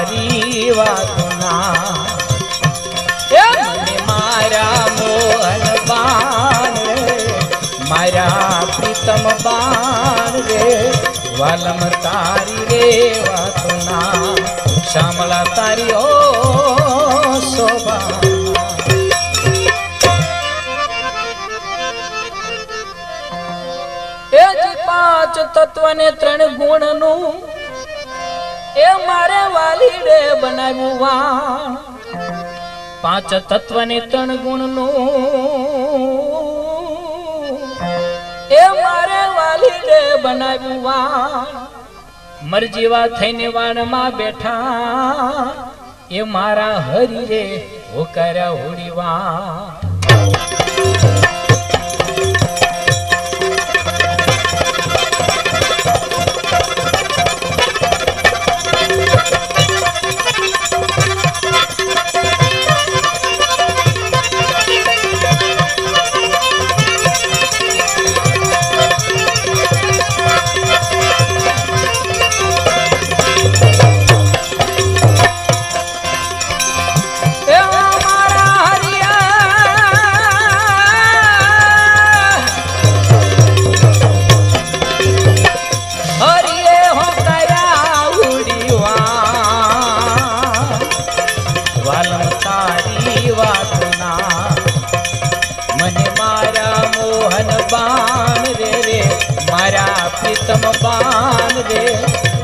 તારી વાતના મને મારા મોહન બાણ રે મારા પ્રીતમ બાણ રે વાલમ તારી રે વાતના શામળા તારી ઓ શોભા એ જ પાંચ તત્વ ને ત્રણ ગુણ નું એ મારે વાલીડે બનાવ્યું વાણ પાંચ તત્વ ને ત્રણ ગુણ નું એ મારે વાલીડે બનાવ્યું વાણ મરજીવા થઈને વાણમાં બેઠા એ મારા હરી રે હોકાર્યા હોડી વાણ પ્રીતમ બાણ રે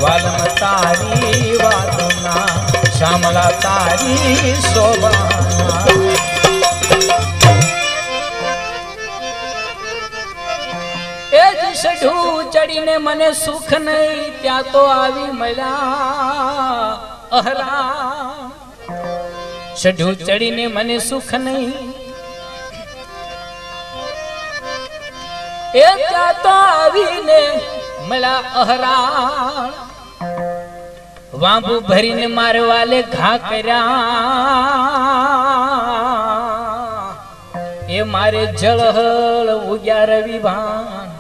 વાલમ તારી વાતના શામળા તારી શોભા એ જ સઢું ચડીને મને સુખ નહીં ત્યાં તો આવી મળ્યા અહરા સઢું ચડીને મને સુખ નહીં એ ત્યાં તો આવીને મળ્યા અહરાણ વાંબુ ભરીને મારવાલે ઘા કર્યા એ મારે જળહળ ઉગ્યા રવિ ભાન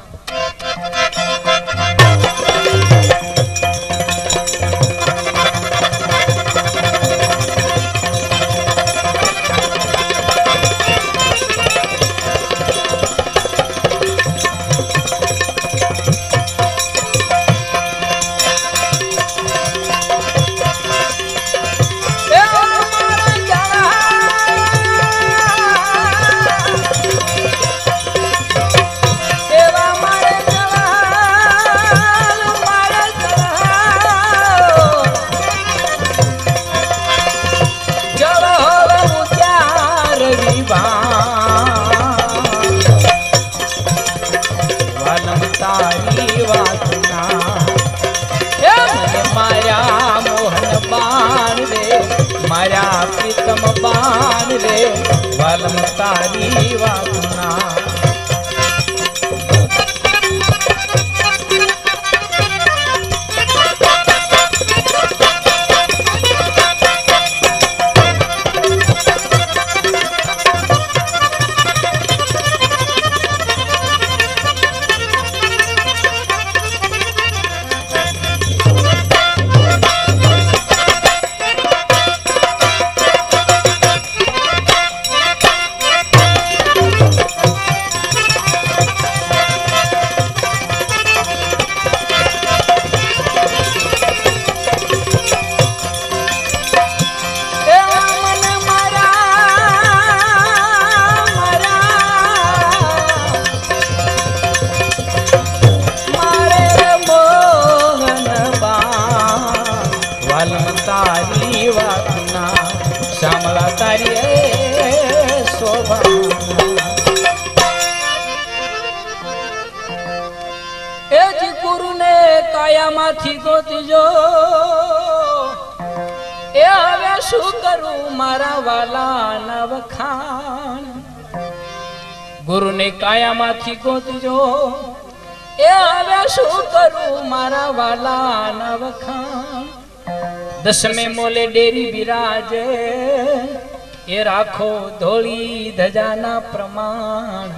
મારા પ્રીતમ બાણ રે વાલમ તારી વાતના શામળા તારી શોભા એ જ ગુરુને કાયામાંથી ગોતજો એ હવે શું કરું મારા વાલાના વખાણ ગુરુને કાયામાંથી ગોતજો એ હવે શું કરું મારા વાલાના વખાણ દસમે મોલે ડેરી બિરાજે એ રાખો ધોળી ધજાના પ્રમાણ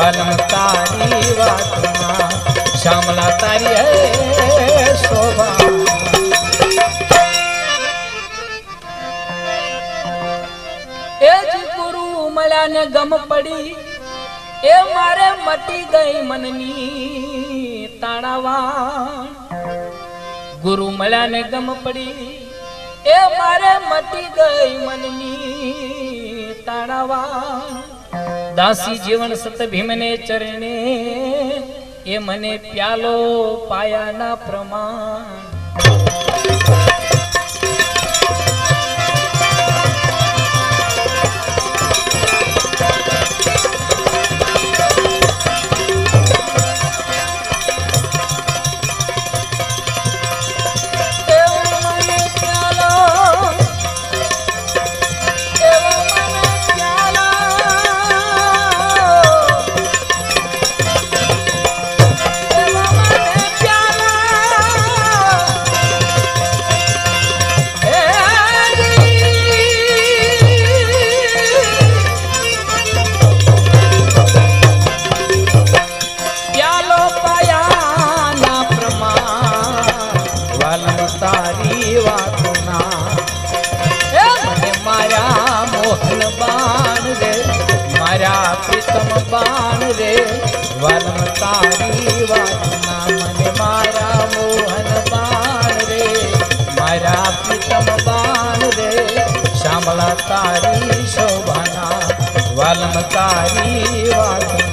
વાલમ તારી વાતમાં શ્યામલા તારી હે શોભા એ જ ગુરુ મળ્યા ને ગમ પડી એ મારે મટી ગઈ મનની તાણાવા ગુરુ મળ્યા ને ગમ પડી એ મારે મટી ગઈ મનની તાણાવા દાસી જીવન સત ભીમને ચરણે એ મને પ્યાલો પાયાના પ્રમાણ તારી વાતના એ મને મારા મોહન બાણ રે મારા પ્રીતમ બાણ રે વાલમ તારી વાતના મને મારા મોહન બાણ રે મારા પ્રીતમ બાણ રે શ્યામલા તારી શોભાના વાલમ તારી વાતના